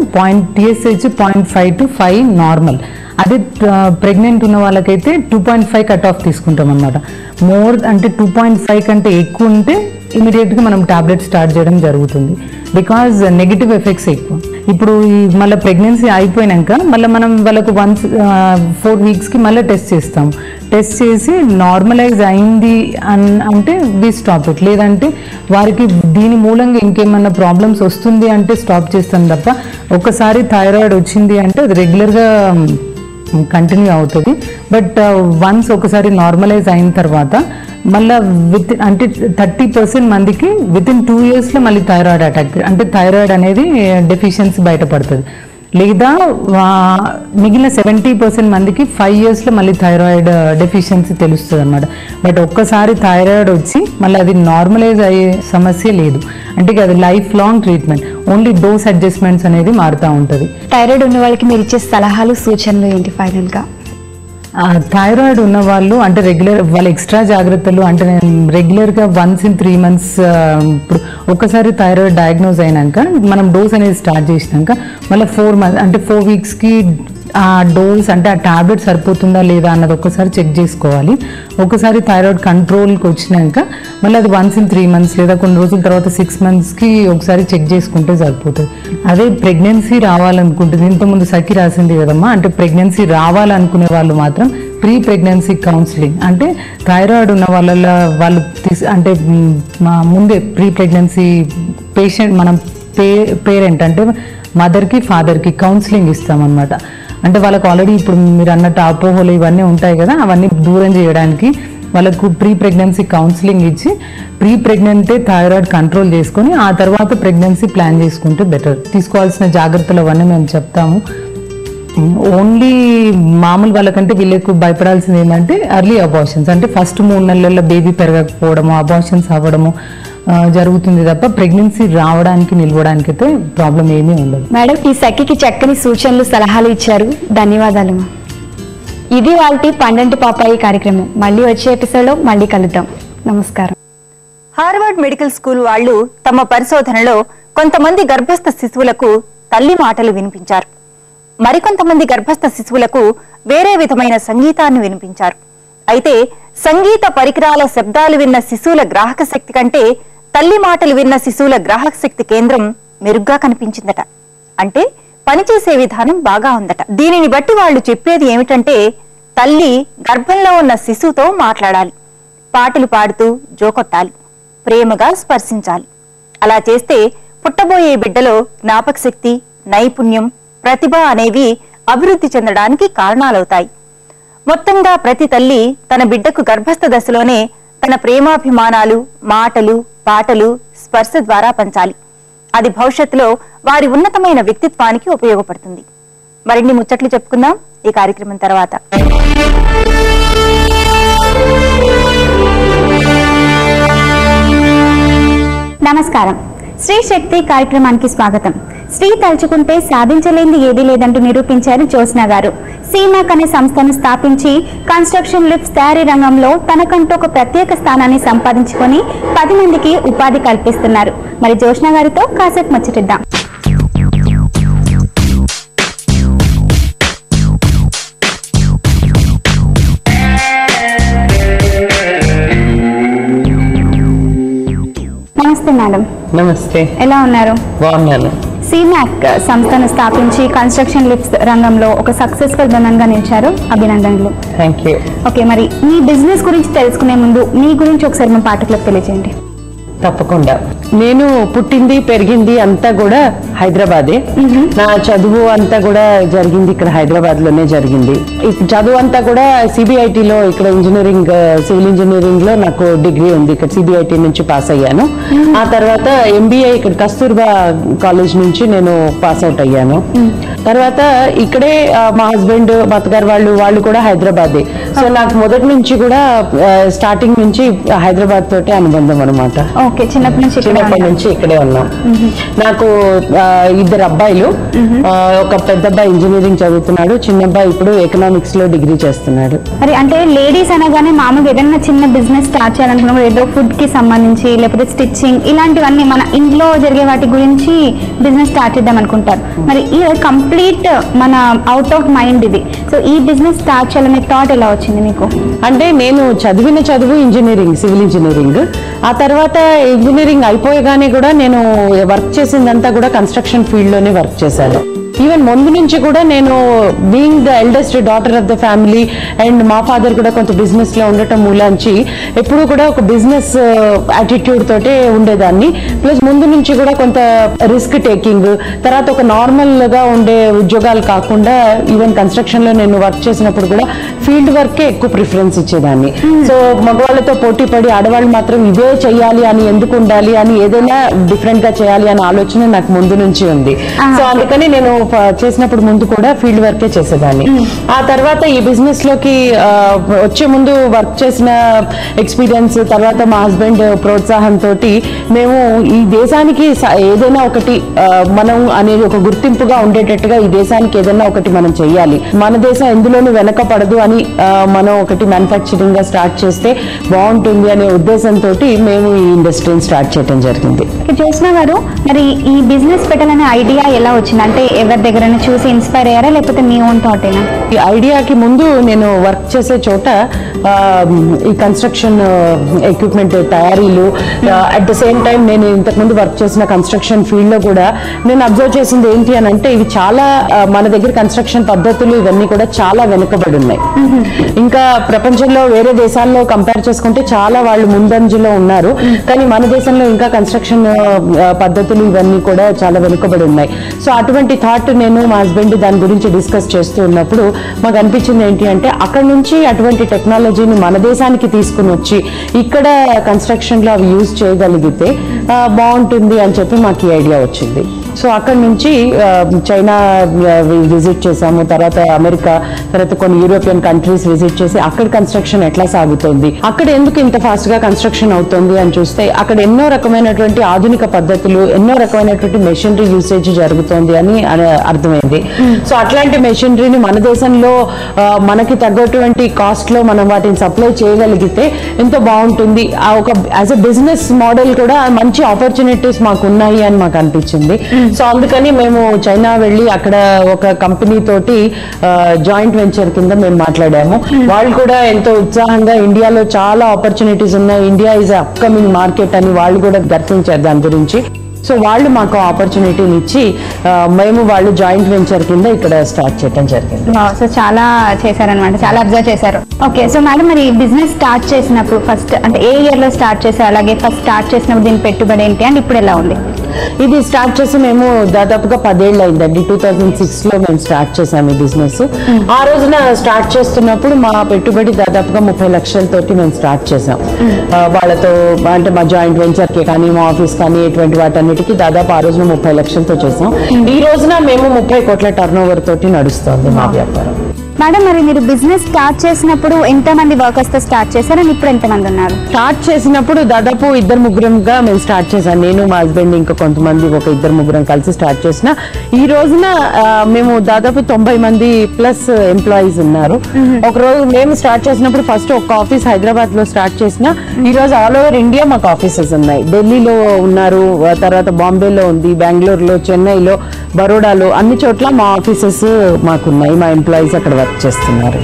TSH 0.5 to 5 నార్మల్. అదే ప్రెగ్నెంట్ ఉన్న వాళ్ళకైతే 2.5 కట్ ఆఫ్ తీసుకుంటాం అనమాట. మోర్ అంటే 2.5 కంటే ఎక్కువ ఉంటే ఇమీడియట్గా మనం టాబ్లెట్ స్టార్ట్ చేయడం జరుగుతుంది. బికాజ్ నెగిటివ్ ఎఫెక్ట్స్ ఎక్కువ. ఇప్పుడు మళ్ళీ ప్రెగ్నెన్సీ అయిపోయినాక మళ్ళీ మనం వాళ్ళకు 4 వీక్స్కి మళ్ళీ టెస్ట్ చేస్తాం. టెస్ట్ చేసి నార్మలైజ్ అయింది అంటే వి స్టాప్ ఇట్, లేదంటే వారికి దీని మూలంగా ఇంకేమన్నా ప్రాబ్లమ్స్ వస్తుంది అంటే స్టాప్ చేస్తాం తప్ప ఒకసారి థైరాయిడ్ వచ్చింది అంటే అది రెగ్యులర్గా కంటిన్యూ అవుతుంది. బట్ వన్స్ ఒకసారి నార్మలైజ్ అయిన తర్వాత మళ్ళీ అంటే 30% మందికి విత్ ఇన్ 2 yearsలో మళ్ళీ థైరాయిడ్ అటాక్ అంటే థైరాయిడ్ అనేది డెఫిషియన్సీ బయటపడుతుంది. లేదా మిగిలిన 70% మందికి 5 yearsలో మళ్ళీ థైరాయిడ్ డెఫిషియన్సీ తెలుస్తుంది అనమాట. బట్ ఒక్కసారి థైరాయిడ్ వచ్చి మళ్ళీ అది నార్మలైజ్ అయ్యే సమస్య లేదు. అంటే అది life long treatment, only dose adjustments అనేది మారుతూ ఉంటుంది. థైరాయిడ్ ఉన్న వాళ్ళకి మీరు ఇచ్చే సలహాలు సూచనలు ఏంటి ఫైనల్గా? థైరాయిడ్ ఉన్న వాళ్ళు అంటే వాళ్ళ ఎక్స్ట్రా జాగ్రత్తలు అంటే రెగ్యులర్గా వన్స్ ఇన్ 3 months ఇప్పుడు ఒక్కసారి థైరాయిడ్ డయాగ్నోజ్ అయినాక మనం డోస్ అనేది స్టార్ట్ చేసినాక మళ్ళీ 4 months అంటే 4 weeksకి ఆ డోస్ అంటే ఆ టాబ్లెట్ సరిపోతుందా లేదా అన్నది ఒక్కసారి చెక్ చేసుకోవాలి. ఒకసారి థైరాయిడ్ కంట్రోల్కి వచ్చినాక మళ్ళీ అది వన్స్ ఇన్ 3 months లేదా కొన్ని రోజుల తర్వాత 6 monthsకి ఒకసారి చెక్ చేసుకుంటే సరిపోతుంది. అదే ప్రెగ్నెన్సీ రావాలనుకుంటుంది, ఇంతకుముందు సఖి రాసింది కదమ్మా, అంటే ప్రెగ్నెన్సీ రావాలనుకునే వాళ్ళు మాత్రం ప్రీ ప్రెగ్నెన్సీ కౌన్సిలింగ్ అంటే థైరాయిడ్ ఉన్న వాళ్ళు అంటే ముందే ప్రీ ప్రెగ్నెన్సీ పేషెంట్ మనం పేరెంట్ అంటే మదర్కి ఫాదర్కి కౌన్సిలింగ్ ఇస్తామన్నమాట. అంటే వాళ్ళకు ఆల్రెడీ ఇప్పుడు మీరు అన్నట్టు అపోహలు ఇవన్నీ ఉంటాయి కదా, అవన్నీ దూరం చేయడానికి వాళ్ళకు ప్రీ ప్రెగ్నెన్సీ కౌన్సిలింగ్ ఇచ్చి ప్రీ ప్రెగ్నెంటే థైరాయిడ్ కంట్రోల్ చేసుకొని ఆ తర్వాత ప్రెగ్నెన్సీ ప్లాన్ చేసుకుంటే బెటర్. తీసుకోవాల్సిన జాగ్రత్తలు అవన్నీ మేము చెప్తాము. ఓన్లీ మామూలు వాళ్ళకంటే వీళ్ళకు భయపడాల్సింది ఏంటంటే ఎర్లీ అబార్షన్స్ అంటే ఫస్ట్ 3 నెలల్లో బేబీ పెరగకపోవడము, అబార్షన్స్ అవ్వడము జరుగుతుంది తప్ప ప్రెగ్నెన్సీ రావడానికి నిలవడానికి అయితే ప్రాబ్లం ఏమీ ఉండదు. మేడం, ఈ సఖికి చక్కని సూచనలు సలహాలు ఇచ్చారు, ధన్యవాదాలు. ఇది వాళ్ళ పండంటి పాపాయి కార్యక్రమం. మళ్ళీ వచ్చే ఎపిసోడ్లో మళ్ళీ కలుద్దాం. నమస్కారం. హార్వర్డ్ మెడికల్ స్కూల్ వాళ్ళు తమ పరిశోధనలో కొంతమంది గర్భస్థ శిశువులకు తల్లి మాటలు వినిపించారు. మరికొంతమంది గర్భస్థ శిశువులకు వేరే విధమైన సంగీతాన్ని వినిపించారు. అయితే సంగీత పరికరాల శబ్దాలు విన్న శిశువుల గ్రాహక శక్తి కంటే తల్లి మాటలు విన్న శిశువుల గ్రాహక శక్తి కేంద్రం మెరుగ్గా కనిపించిందట. అంటే పనిచేసే విధానం బాగా ఉందట. దీనిని బట్టి వాళ్ళు చెప్పేది ఏమిటంటే తల్లి గర్భంలో ఉన్న శిశువుతో మాట్లాడాలి, పాటలు పాడుతూ జోకొట్టాలి, ప్రేమగా స్పర్శించాలి. అలా చేస్తే పుట్టబోయే బిడ్డలో జ్ఞాపక శక్తి, నైపుణ్యం, ప్రతిభ అనేవి అభివృద్ధి చెందడానికి కారణాలవుతాయి. మొత్తంగా ప్రతి తల్లి తన బిడ్డకు గర్భస్థ దశలోనే తన ప్రేమాభిమానాలు, మాటలు, పాటలు, స్పర్శ ద్వారా పంచాలి. అది భవిష్యత్తులో వారి ఉన్నతమైన వ్యక్తిత్వానికి ఉపయోగపడుతుంది. మరిన్ని ముచ్చట్లు చెప్పుకుందాం ఈ కార్యక్రమం తర్వాత. నమస్కారం. శ్రీ శక్తి కార్యక్రమానికి స్వాగతం. స్త్రీ తలుచుకుంటే సాధించలేనిది ఏదీ లేదంటూ నిరూపించారు జ్యోత్స్న గారు. సీమాక్ అనే సంస్థను స్థాపించి కన్స్ట్రక్షన్ లిఫ్ట్స్ తయారీ రంగంలో తనకంటూ ఒక ప్రత్యేక స్థానాన్ని సంపాదించుకొని 10 మందికి ఉపాధి కల్పిస్తున్నారు. మరి జ్యోత్స్న గారితో కాసేపు ముచ్చటిద్దాం. నమస్తే మేడం. నమస్తే. ఎలా ఉన్నారు? బాగున్నాను. సీమాక్ సంస్థను స్థాపించి కన్స్ట్రక్షన్ లిఫ్ట్స్ రంగంలో ఒక సక్సెస్ఫుల్ ఉమెన్ గా నిలిచారు. అభినందనలు. Thank you. ఓకే, మరి మీ బిజినెస్ గురించి తెలుసుకునే ముందు మీ గురించి ఒకసారి మా పాఠకులకు తెలియజేయండి. తప్పకుండా. నేను పుట్టింది పెరిగింది అంతా కూడా హైదరాబాదే. నా చదువు అంతా కూడా జరిగింది ఇక్కడ హైదరాబాద్ లోనే జరిగింది. ఈ చదువు అంతా కూడా సిబిఐటిలో ఇక్కడ ఇంజనీరింగ్, సివిల్ ఇంజనీరింగ్ లో నాకు డిగ్రీ ఉంది. ఇక్కడ సిబిఐటి నుంచి పాస్ అయ్యాను. ఆ తర్వాత ఎంబీఏ ఇక్కడ కస్తూర్బా కాలేజ్ నుంచి నేను పాస్ అవుట్ అయ్యాను. తర్వాత ఇక్కడే మా హస్బెండ్ మా అత్తగారు వాళ్ళు కూడా హైదరాబాదే. సో నాకు మొదటి నుంచి కూడా స్టార్టింగ్ నుంచి హైదరాబాద్ తోటే అనుబంధం అనమాట. చిన్నప్పటి నుంచి ఇక్కడే ఉన్నాం. నాకు ఇద్దరు అబ్బాయిలు, ఒక పెద్ద అబ్బాయి ఇంజనీరింగ్ చదువుతున్నాడు, చిన్న అబ్బాయి ఇప్పుడు ఎకనామిక్స్ లో డిగ్రీ చేస్తున్నాడు. మరి అంటే లేడీస్ అనగానే మామూలుగా ఏదైనా చిన్న బిజినెస్ స్టార్ట్ చేయాలనుకున్నప్పుడు ఏదో ఫుడ్ కి సంబంధించి లేకపోతే స్టిచ్చింగ్ ఇలాంటివన్నీ మన ఇంట్లో జరిగే వాటి గురించి బిజినెస్ స్టార్ట్ చేద్దాం అనుకుంటారు. మరి ఈ కంప్లీట్ మన అవుట్ ఆఫ్ మైండ్ ఇది. సో ఈ బిజినెస్ స్టార్ట్ చేయాలనే థాట్ ఎలా వచ్చింది మీకు? అంటే నేను చదివిన చదువు ఇంజనీరింగ్, సివిల్ ఇంజనీరింగ్. ఆ తర్వాత ఇంజనీరింగ్ అయిపోయగానే కూడా నేను వర్క్ చేసిందంతా కూడా కన్స్ట్రక్షన్ ఫీల్డ్ లోనే వర్క్ చేశాను. ఈవెన్ ముందు నుంచి కూడా నేను being the eldest daughter of the family and మా ఫాదర్ కూడా కొంత బిజినెస్ లో ఉండటం మూలాంచి ఎప్పుడు కూడా ఒక బిజినెస్ యాటిట్యూడ్ తోటే ఉండేదాన్ని. ప్లస్ ముందు నుంచి కూడా కొంత రిస్క్ టేకింగ్, తర్వాత ఒక నార్మల్ గా ఉండే ఉద్యోగాలు కాకుండా ఈవెన్ కన్స్ట్రక్షన్ లో నేను వర్క్ చేసినప్పుడు కూడా ఫీల్డ్ వర్కే ఎక్కువ ప్రిఫరెన్స్ ఇచ్చేదాన్ని. సో మగవాళ్ళతో పోటీ పడి ఆడవాళ్ళు మాత్రం ఇదే చెయ్యాలి అని, ఎందుకు ఉండాలి అని, ఏదైనా డిఫరెంట్ గా చేయాలి అనే ఆలోచన నాకు ముందు నుంచి ఉంది. సో అందుకని నేను చేసినప్పుడు ముందు కూడా ఫీల్డ్ వర్కే చేసేదాన్ని. ఆ తర్వాత ఈ బిజినెస్ లోకి వచ్చే ముందు వర్క్ చేసిన ఎక్స్పీరియన్స్, తర్వాత మా హస్బెండ్ ప్రోత్సాహంతో మేము ఈ దేశానికి ఏదైనా ఒకటి మనం అనేది ఒక గుర్తింపుగా ఉండేటట్టుగా ఈ దేశానికి ఏదైనా ఒకటి మనం చెయ్యాలి, మన దేశం ఎందులోనూ వెనకపడదు అని మనం ఒకటి మ్యానుఫ్యాక్చరింగ్ గా స్టార్ట్ చేస్తే బాగుంటుంది అనే ఉద్దేశంతో మేము ఈ ఇండస్ట్రీని స్టార్ట్ చేయడం జరిగింది. జ్యోత్స్న గారు, మరి ఈ బిజినెస్ పెట్టాలనే ఐడియా ఎలా వచ్చింది? అంటే ఎవరి దగ్గర చూసి ఇన్స్పైర్ అయ్యారా లేకపోతే మీ ఓన్ థాటేనా? ఈ ఐడియాకి ముందు నేను వర్క్ చేసే చోట ఈ కన్స్ట్రక్షన్ ఎక్విప్మెంట్ తయారీలు, అట్ ద సేమ్ టైం నేను ఇంతకుముందు వర్క్ చేసిన కన్స్ట్రక్షన్ ఫీల్డ్ లో కూడా నేను అబ్జర్వ్ చేసింది ఏంటి అని అంటే, ఇవి చాలా మన దగ్గర కన్స్ట్రక్షన్ పద్ధతులు ఇవన్నీ కూడా చాలా వెనుకబడి ఉన్నాయి. ఇంకా ప్రపంచంలో వేరే దేశాల్లో కంపేర్ చేసుకుంటే చాలా వాళ్ళు ముందంజలో ఉన్నారు, కానీ మన దేశంలో ఇంకా కన్స్ట్రక్షన్ పద్ధతులు ఇవన్నీ కూడా చాలా వెనుకబడి ఉన్నాయి. సో అటువంటి థాట్ నేను మా హస్బెండ్ దాని గురించి డిస్కస్ చేస్తూ ఉన్నప్పుడు మాకు అనిపించింది ఏంటి అంటే, అక్కడ నుంచి అటువంటి టెక్నాలజీని మన దేశానికి తీసుకుని వచ్చి ఇక్కడ కన్స్ట్రక్షన్ లో అవి యూజ్ చేయగలిగితే బాగుంటుంది అని చెప్పి మాకు ఈ ఐడియా వచ్చింది. సో అక్కడ నుంచి చైనా విజిట్ చేసాము, తర్వాత అమెరికా, తర్వాత కొన్ని యూరోపియన్ కంట్రీస్ విజిట్ చేసి అక్కడ కన్స్ట్రక్షన్ ఎట్లా సాగుతుంది, అక్కడ ఎందుకు ఇంత ఫాస్ట్ గా కన్స్ట్రక్షన్ అవుతుంది అని చూస్తే అక్కడ ఎన్నో రకమైనటువంటి ఆధునిక పద్ధతులు, ఎన్నో రకమైనటువంటి మెషినరీ యూసేజ్ జరుగుతుంది అని అర్థమైంది. సో అట్లాంటి మెషినరీని మన దేశంలో మనకి తగ్గటువంటి కాస్ట్ లో మనం వాటిని సప్లై చేయగలిగితే ఎంతో బాగుంటుంది. ఒక యాజ్ ఎ బిజినెస్ మోడల్ కూడా మంచి ఆపర్చునిటీస్ మాకు ఉన్నాయి అని మాకు అనిపించింది. సో అందుకని మేము చైనా వెళ్ళి అక్కడ ఒక కంపెనీ తోటి జాయింట్ వెంచర్ కింద మేము మాట్లాడాము. వాళ్ళు కూడా ఎంతో ఉత్సాహంగా ఇండియాలో చాలా ఆపర్చునిటీస్ ఉన్నాయి, ఇండియా ఈజ్ అప్కమింగ్ మార్కెట్ అని వాళ్ళు కూడా దర్శించారు దాని గురించి. సో వాళ్ళు మాకు ఆపర్చునిటీని ఇచ్చి మేము వాళ్ళు జాయింట్ వెంచర్ కింద ఇక్కడ స్టార్ట్ చేయడం జరిగింది. సో చాలా చేశారనమాట, చాలా అబ్జర్వ్ చేశారు. ఓకే, సో మేడం మరి బిజినెస్ స్టార్ట్ చేసినప్పుడు ఫస్ట్ అంటే ఏ ఇయర్ లో స్టార్ట్ చేశారు, అలాగే ఫస్ట్ స్టార్ట్ చేసినప్పుడు దీని పెట్టుబడి ఏంటి అండ్ ఇప్పుడు ఎలా ఉంది? ఇది స్టార్ట్ చేసి మేము దాదాపుగా 10 ఏళ్ళు అయిందండి. 2006 లో మేము స్టార్ట్ చేసాము ఈ బిజినెస్. ఆ రోజున స్టార్ట్ చేస్తున్నప్పుడు మా పెట్టుబడి దాదాపుగా 30 లక్షలతోటి మేము స్టార్ట్ చేసాం. వాళ్ళతో అంటే మా జాయింట్ వెంచర్ కి కానీ మా ఆఫీస్ కానీ ఎటువంటి వాటన్నిటికీ దాదాపు ఆ రోజున 30 లక్షలతో చేసాం. ఈ రోజున మేము 30 కోట్ల టర్న్ ఓవర్ తోటి నడుస్తుంది మా వ్యాపారం. మేడం మరి మీరు బిజినెస్ స్టార్ట్ చేసినప్పుడు ఎంతమంది వర్కర్స్ తో స్టార్ట్ చేశారు అండ్ ఇప్పుడు ఎంతమంది ఉన్నారు? స్టార్ట్ చేసినప్పుడు దాదాపు 2-3గా మేము స్టార్ట్ చేసాం. నేను మా హస్బెండ్ ఇంకా కొంతమంది ఒక 2-3 కలిసి స్టార్ట్ చేసిన. ఈ రోజున మేము దాదాపు 90 మంది ప్లస్ ఎంప్లాయీస్ ఉన్నారు. ఒక రోజు మేము స్టార్ట్ చేసినప్పుడు ఫస్ట్ ఒక ఆఫీస్ హైదరాబాద్ లో స్టార్ట్ చేసిన. ఈ రోజు ఆల్ ఓవర్ ఇండియా మాకు ఆఫీసెస్ ఉన్నాయి. ఢిల్లీలో ఉన్నారు, తర్వాత బాంబేలో ఉంది, బెంగళూరులో, చెన్నైలో, బరోడాలో, అన్ని చోట్ల మా ఆఫీసెస్ మాకున్నాయి. మా ఎంప్లాయీస్ అక్కడ వర్క్ చేస్తున్నారు.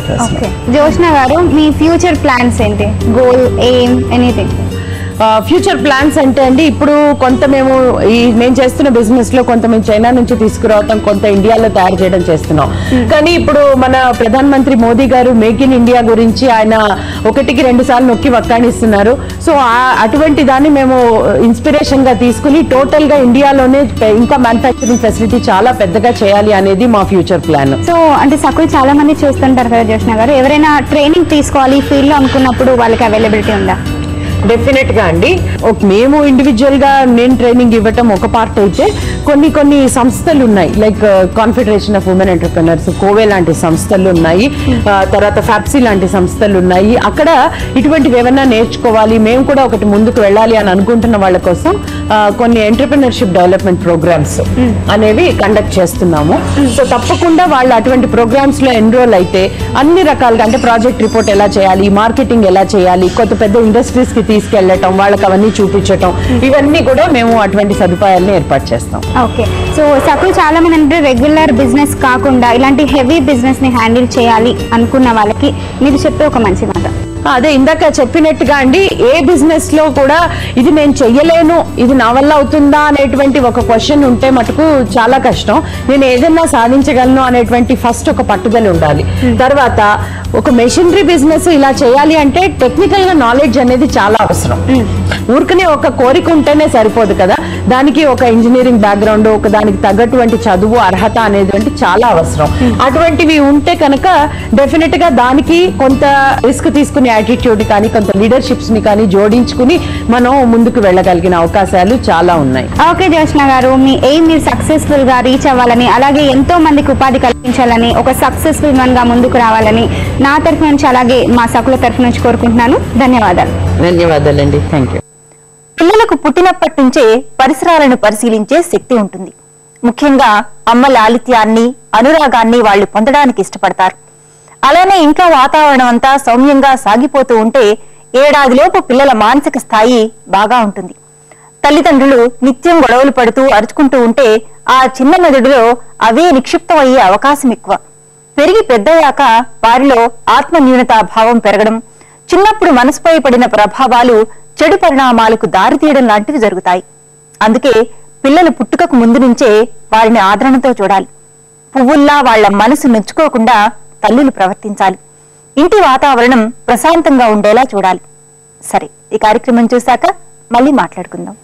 జ్యోత్స్న గారు, మీ ఫ్యూచర్ ప్లాన్స్ ఏంటి? Goal, aim, anything? Future plans అంటే అండి, ఇప్పుడు కొంత మేము నేను చేస్తున్న బిజినెస్ లో కొంత మేము చైనా నుంచి తీసుకురావటం, కొంత ఇండియాలో తయారు చేయడం చేస్తున్నాం. కానీ ఇప్పుడు మన ప్రధాన మంత్రి మోదీ గారు మేక్ ఇన్ ఇండియా గురించి ఆయన 1-2 సార్లు నొక్కి వక్కాణిస్తున్నారు. సో అటువంటి దాన్ని మేము ఇన్స్పిరేషన్ గా తీసుకుని టోటల్ గా ఇండియాలోనే ఇంకా మ్యానుఫ్యాక్చరింగ్ ఫెసిలిటీ చాలా పెద్దగా చేయాలి అనేది మా ఫ్యూచర్ ప్లాన్. సో అంటే సకులు చాలా మంది చేస్తుంటారు కదా జోష్న గారు, ఎవరైనా ట్రైనింగ్ తీసుకోవాలి ఫీల్డ్ లో అనుకున్నప్పుడు వాళ్ళకి అవైలబిలిటీ ఉందా? డెఫినెట్ గా అండి. మేము ఇండివిజువల్ గా నేను ట్రైనింగ్ ఇవ్వటం ఒక పార్ట్ అయితే, కొన్ని సంస్థలు ఉన్నాయి, like confederation of women entrepreneurs, కోవే లాంటి సంస్థలు ఉన్నాయి, తర్వాత ఫ్యాప్సీ లాంటి సంస్థలు ఉన్నాయి. అక్కడ ఇటువంటివి ఏమైనా నేర్చుకోవాలి, మేము కూడా ఒకటి ముందుకు వెళ్ళాలి అని అనుకుంటున్న వాళ్ళ కోసం కొన్ని ఎంటర్‌ప్రెన్యూర్‌షిప్ డెవలప్మెంట్ ప్రోగ్రామ్స్ అనేవి కండక్ట్ చేస్తున్నాము. సో తప్పకుండా వాళ్ళు అటువంటి ప్రోగ్రామ్స్ లో ఎన్రోల్ అయితే అన్ని రకాలుగా, అంటే ప్రాజెక్ట్ రిపోర్ట్ ఎలా చేయాలి, మార్కెటింగ్ ఎలా చేయాలి, కొత్త పెద్ద ఇండస్ట్రీస్ కి తీసుకెళ్లటం, వాళ్ళకి అవన్నీ చూపించటం, ఇవన్నీ కూడా మేము అటువంటి సదుపాయాలను ఏర్పాటు చేస్తాం. ఓకే. సో సకులు చాలా మంది అంటే రెగ్యులర్ బిజినెస్ కాకుండా ఇలాంటి హెవీ బిజినెస్ ని హ్యాండిల్ చేయాలి అనుకున్న వాళ్ళకి మీరు చెప్పే ఒక మంచి మాట. అదే ఇందాక చెప్పినట్టుగా అండి, ఏ బిజినెస్ లో కూడా ఇది నేను చెయ్యలేను, ఇది నా వల్ల అవుతుందా అనేటువంటి ఒక క్వశ్చన్ ఉంటే మటుకు చాలా కష్టం. నేను ఏదైనా సాధించగలను అనేటువంటి ఫస్ట్ ఒక పట్టుదల ఉండాలి. తర్వాత ఒక మెషినరీ బిజినెస్ ఇలా చేయాలి అంటే టెక్నికల్ గా నాలెడ్జ్ అనేది చాలా అవసరం. ఊరికనే ఒక కోరిక ఉంటేనే సరిపోదు కదా, దానికి ఒక ఇంజనీరింగ్ బ్యాక్గ్రౌండ్, ఒక దానికి తగ్గటువంటి చదువు, అర్హత అనేది చాలా అవసరం. అటువంటివి ఉంటే కనుక డెఫినెట్ గా దానికి కొంత రిస్క్ తీసుకునే యాటిట్యూడ్ కానీ, కొంత లీడర్షిప్స్ ని కానీ జోడించుకుని మనం ముందుకు వెళ్ళగలిగిన అవకాశాలు చాలా ఉన్నాయి. ఓకే జోష్న గారు, మీ ఎయిమ్ మీరు సక్సెస్ఫుల్ గా రీచ్ అవ్వాలని, అలాగే ఎంతో మందికి ఉపాధి కల్పించాలని, ఒక సక్సెస్ఫుల్ మన్ గా ముందుకు రావాలని నా తరఫు నుంచి అలాగే మా సకుల తరఫు నుంచి కోరుకుంటున్నాను. ధన్యవాదాలు. ధన్యవాదాలండి. Thank you. పిల్లలకు పుట్టినప్పటి నుంచే పరిసరాలను పరిశీలించే శక్తి ఉంటుంది. ముఖ్యంగా అమ్మ లాలిత్యాన్ని, అనురాగాన్ని వాళ్ళు పొందడానికి ఇష్టపడతారు. అలానే ఇంట్లో వాతావరణం అంతా సౌమ్యంగా సాగిపోతూ ఉంటే ఏడాదిలోపు పిల్లల మానసిక స్థాయి బాగా ఉంటుంది. తల్లిదండ్రులు నిత్యం గొడవలు పడుతూ అరుచుకుంటూ ఉంటే ఆ చిన్న మెదడులో అవే నిక్షిప్తం అయ్యే అవకాశం ఎక్కువ. పెరిగి పెద్దయ్యాక వారిలో ఆత్మన్యూనతా భావం పెరగడం, చిన్నప్పుడు మనసుపై పడిన ప్రభావాలు చెడు పరిణామాలకు దారితీయడం లాంటివి జరుగుతాయి. అందుకే పిల్లలు పుట్టుకకు ముందు నుంచే వారిని ఆదరణతో చూడాలి. పువ్వుల్లా వాళ్ల మనసు నొచ్చుకోకుండా తల్లులు ప్రవర్తించాలి. ఇంటి వాతావరణం ప్రశాంతంగా ఉండేలా చూడాలి. సరే, ఈ కార్యక్రమం చూశాక మళ్ళీ మాట్లాడుకుందాం.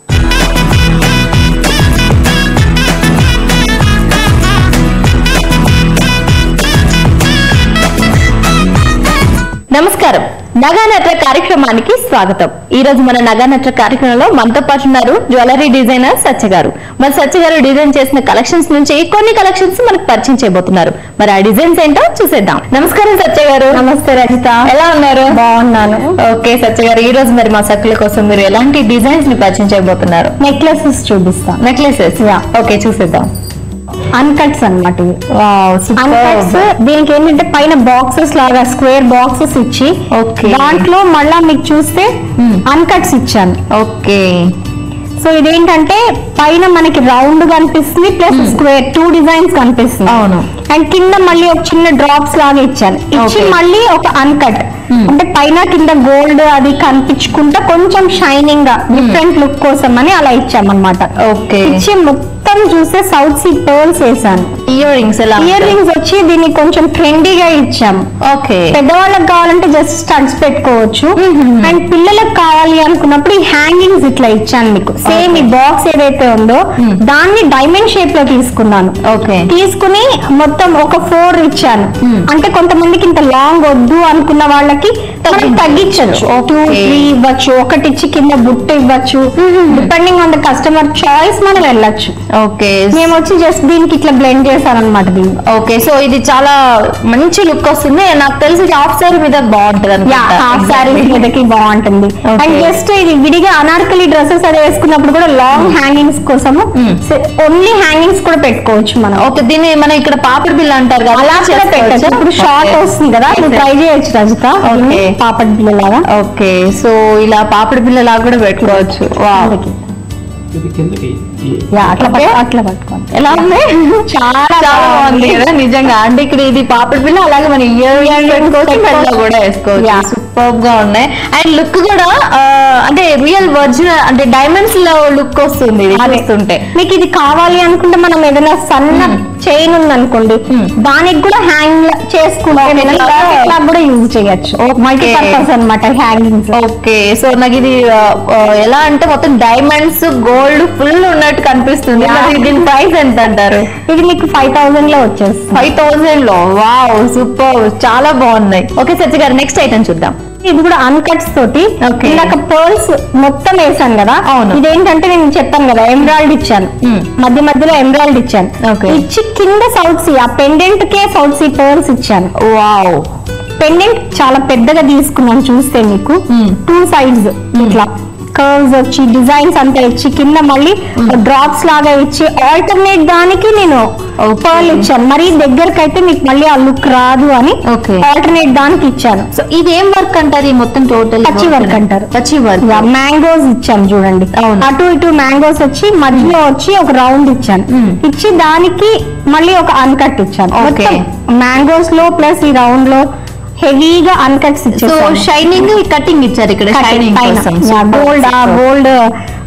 నమస్కారం, నగానట్ర కార్యక్రమానికి స్వాగతం. ఈ రోజు మన నగానట్ర కార్యక్రమంలో మనతో పాటు ఉన్నారు జ్యువెలరీ డిజైనర్ సత్య గారు. మరి సత్య గారు డిజైన్ చేసిన కలెక్షన్స్ నుంచి కొన్ని కలెక్షన్స్ మనకు పరిచయం చేయబోతున్నారు. మరి ఆ డిజైన్స్ ఏంటో చూసేద్దాం. నమస్కారం సత్య గారు. నమస్తే రజిత, ఎలా ఉన్నారు? బాగున్నాను. ఓకే సత్య గారు, ఈ రోజు మరి మా సక్కుల కోసం మీరు ఎలాంటి డిజైన్స్ ని పరిచయం చేయబోతున్నారు? నెక్లెసెస్ చూపిస్తా. నెక్లెసెస్, ఓకే చూసేద్దాం. అన్కట్స్ అన్నమాట. అన్కట్స్ దీనికి ఏంటంటే పైన బాక్సెస్ లాగా స్క్వేర్ బాక్సెస్ ఇచ్చి, దాంట్లో మళ్ళా మీకు చూస్తే అన్కట్స్ ఇచ్చాను. ఓకే, సో ఇదేంటంటే పైన మనకి రౌండ్ కనిపిస్తుంది, ప్లస్ స్క్వేర్ 2 డిజైన్స్ కనిపిస్తుంది. అవును. అండ్ కింద మళ్ళీ ఒక చిన్న డ్రాప్స్ లాగా ఇచ్చాను. ఇచ్చి మళ్ళీ ఒక అన్కట్, అంటే పైన కింద గోల్డ్ అది కనిపించుకుంటా కొంచెం షైనింగ్ గా డిఫరెంట్ లుక్ కోసం అని అలా ఇచ్చామన్నమాట. ఓకే, ఇచ్చి మొత్తం చూస్తే సౌత్ సీ పర్ల్స్ వేసాను. ఇయర్ రింగ్స్ వచ్చి దీన్ని కొంచెం ట్రెండీగా ఇచ్చాము. ఓకే, పెద్దవాళ్ళకి కావాలంటే జస్ట్ స్టడ్స్ పెట్టుకోవచ్చు. అండ్ పిల్లలకు కావాలి అనుకున్నప్పుడు ఈ హ్యాంగింగ్స్ ఇట్లా ఇచ్చాను మీకు. సేమ్ ఈ బాక్స్ ఏదైతే ఉందో దాన్ని డైమండ్ షేప్ లో తీసుకున్నాను. ఓకే, తీసుకుని మొత్తం ఒక 4 ఇచ్చాను. అంటే కొంతమందికి ఇంత లాంగ్ వద్దు అనుకున్న వాళ్ళకి తగ్గించచ్చు, 2, 3 ఇవ్వచ్చు, ఒకటి ఇచ్చి కింద బుట్ట ఇవ్వచ్చు. Depending on the customer choice మనం వెళ్ళొచ్చు. ఓకే, మేము వచ్చి జస్ట్ దీనికి ఇట్లా బ్లెండ్ చేశాను అనమాట దీన్ని. ఓకే, సో ఇది చాలా మంచి లుక్ వస్తుంది. నాకు తెలిసి హాఫ్ సారీ మీద బాగుంటుంది. హాఫ్ సారీ మీదకి బాగుంటుంది. అండ్ జస్ట్ ఇది విడిగా అనార్కలి డ్రెస్సెస్ అది వేసుకున్నప్పుడు కూడా లాంగ్ హ్యాంగింగ్స్ కోసము ఓన్లీ హ్యాంగింగ్స్ కూడా పెట్టుకోవచ్చు మనం. ఓకే, దీన్ని మనం ఇక్కడ పాపడ్ బిల్ల అంటారు కదా, అలా కూడా పెట్టచ్చు. ఇప్పుడు షార్ట్ వస్తుంది కదా, ట్రై చేయొచ్చు రజిత. పాపడ్ బిల్ల లాగా. ఓకే, సో ఇలా పాపడ్ బిల్ల లాగా కూడా పెట్టుకోవచ్చు. ఇది కిందకి అట్లా పట్టుకోండి. ఎలా ఉంది? చాలా బాగుంది కదా నిజంగా. అంటే ఇక్కడ ఇది పాపిడి పిల్ల, అలాగే మన ఇయర్ పెట్టుకోవచ్చు, మెడలో కూడా వేసుకోవచ్చు. సూపర్ గా ఉన్నాయి. అండ్ లుక్ కూడా అంటే రియల్ ఒరిజినల్ అంటే డైమండ్స్ లో లుక్ వస్తుంది చూస్తుంటే. మీకు ఇది కావాలి అనుకుంటే మనం ఏదైనా సన్న చైన్ ఉంది అనుకోండి, దానికి కూడా హ్యాంగ్ చేసుకుంటే కూడా యూజ్ చేయొచ్చు. మల్టీ పర్పస్ అనమాట హ్యాంగింగ్స్. ఓకే, సో నాకు ఇది ఎలా అంటే మొత్తం డైమండ్స్ గోల్డ్ ఫుల్ ఉన్నట్టు కనిపిస్తుంది. దీని ప్రైస్ ఎంత అంటారు? ఇది మీకు 5000 లో వచ్చేస్తుంది. 5000 లో? వావ్, సూపర్, చాలా బాగున్నాయి. ఓకే సత్య గారు, నెక్స్ట్ ఐటమ్ చూద్దాం. ఇది కూడా అన్కట్స్ తోటి ఇందాక పర్ల్స్ మొత్తం వేసాను కదా. ఇదేంటంటే నేను చెప్పాను కదా ఎమరాల్డ్ ఇచ్చాను, మధ్య మధ్యలో ఎమరాల్డ్ ఇచ్చాను. ఇచ్చి కింద సౌత్ సీ, ఆ పెండెంట్ కే సౌత్ సీ పర్ల్స్ ఇచ్చాను. వావ్, పెండెంట్ చాలా పెద్దగా తీసుకున్నాను. చూస్తే మీకు 2 sides ఇట్లా కర్వ్స్ వచ్చి డిజైన్స్ అంతా ఇచ్చి కింద మళ్ళీ డ్రాప్స్ లాగా ఇచ్చి ఆల్టర్నేట్ దానికి నేను పర్ల్ ఇచ్చాను. మరి దగ్గరకు అయితే మీకు మళ్ళీ ఆ లుక్ రాదు అని ఆల్టర్నేట్ దానికి ఇచ్చాను. సో ఇది ఏం వర్క్ అంటారు? ఈ మొత్తం టోటల్ పచ్చి వర్క్ అంటారు. పచ్చి వర్క్. మ్యాంగోస్ ఇచ్చాను చూడండి, అటు ఇటు మ్యాంగోస్ వచ్చి మధ్యలో వచ్చి ఒక రౌండ్ ఇచ్చాను. ఇచ్చి దానికి మళ్ళీ ఒక అన్కట్ ఇచ్చాను. మ్యాంగోస్ లో ప్లస్ ఈ రౌండ్ లో హెవీగా అన్కట్స్ ఇచ్చారు. షైనింగ్ కటింగ్ ఇచ్చారు ఇక్కడ. గోల్డ్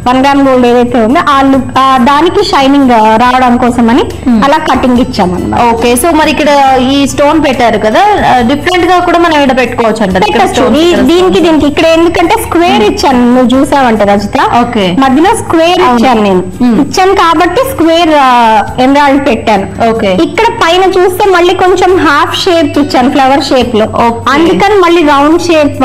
1 గ్రామ్ గోల్డ్ ఏదైతే ఉందో ఆ లుక్ దానికి షైనింగ్ రావడం కోసం అని అలా కటింగ్ ఇచ్చాము అన్నమాట. ఓకే, సో మరి ఇక్కడ ఈ స్టోన్ పెట్టారు కదా, డిఫరెంట్ గా కూడా మనం ఇక్కడ పెట్టుకోవచ్చు అంటారు. దీనికి ఇక్కడ ఎందుకంటే స్క్వేర్ ఇచ్చాను, నువ్వు చూసావంటే రజిత. ఓకే, మధ్యలో స్క్వేర్ ఇచ్చాను నేను. ఇచ్చాను కాబట్టి స్క్వేర్ ఎమరాల్డ్ పెట్టాను. ఓకే, ఇక్కడ పైన చూస్తే మళ్ళీ కొంచెం హాఫ్ షేప్ ఇచ్చాను, ఫ్లవర్ షేప్ లో. అందుకని మళ్ళీ రౌండ్ షేప్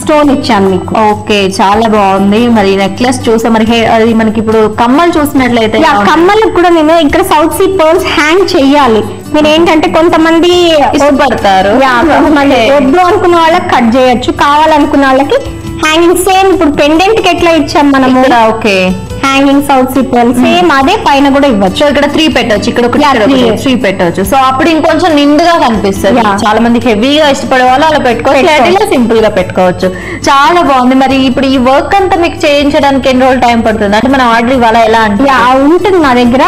స్టోన్ ఇచ్చాను మీకు. ఓకే, చాలా బాగుంది. మరి నెక్లెస్ చూసా, మరి అది మనకి ఇప్పుడు కమ్మలు చూసినట్లయితే కమ్మలకు కూడా నేను ఇక్కడ సౌత్ సీ పర్ల్స్ హ్యాంగ్ చెయ్యాలి. నేను ఏంటంటే కొంతమంది ఇష్టపడతారు, వద్దు అనుకున్న వాళ్ళకి కట్ చేయొచ్చు, కావాలనుకున్న వాళ్ళకి హ్యాంగింగ్ సేమ్ ఇప్పుడు పెండెంట్ కి ఎట్లా ఇచ్చాం మనము. Okay, hanging south sea pearl same అదే పైన కూడా ఇవ్వచ్చు. ఇక్కడ 3 పెట్టవచ్చు, ఇక్కడ 3 పెట్టవచ్చు. సో అప్పుడు ఇంకొంచెం నిండుగా కనిపిస్తుంది. చాలా మంది హెవీగా ఇష్టపడే వాళ్ళు అలా పెట్టుకోవచ్చు, సింపుల్ గా పెట్టుకోవచ్చు. చాలా బాగుంది. మరి ఇప్పుడు ఈ వర్క్ అంతా మీకు చేయించడానికి ఎన్ని రోజులు టైం పడుతుంది? అంటే మనం ఆర్డర్ ఇవ్వాలా, ఎలా అంటే? ఉంటుంది నా దగ్గర.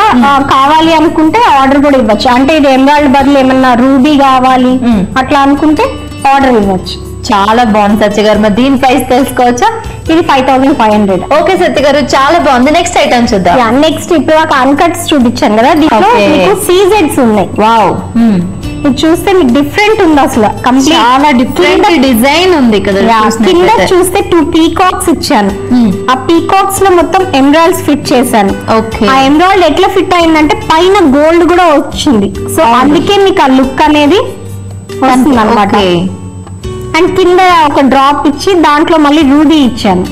కావాలి అనుకుంటే ఆర్డర్ కూడా ఇవ్వచ్చు. అంటే ఇది ఎమరాల్డ్ బదులు ఏమన్నా రూబీ కావాలి అట్లా అనుకుంటే ఆర్డర్ ఇవ్వచ్చు. చాలా బాగుంది సత్య గారు. మరి దీని ప్రైస్ తెలుసుకోవచ్చా? ఇది 5500. ఓకే సత్య గారు, చాలా బాగుంది. నెక్స్ట్ ఐటమ్ చూద్దాం. నెక్స్ట్ ఇప్పుడు ఒక అన్కట్స్ చూపించాను కదా, దీంట్లో మీకు సీజెడ్స్ ఉన్నాయి. వావ్, ఇది చూస్తే మీకు డిఫరెంట్ ఉంది అసలు. చాలా డిఫరెంట్ డిజైన్ ఉంది కదా. కింద చూస్తే 2 పీకాక్స్ ఇచ్చాను. ఆ పీకాక్స్ లో మొత్తం ఎమరాల్డ్స్ ఫిట్ చేశాను. ఆ ఎమరాల్డ్ ఎట్లా ఫిట్ అయిందంటే పైన గోల్డ్ కూడా వచ్చింది. సో అందుకే మీకు ఆ లుక్ అనేది వస్తుంది అన్నమాట. అండ్ కింద ఒక డ్రాప్ ఇచ్చి దాంట్లో మళ్ళీ రూబీ ఇచ్చాను.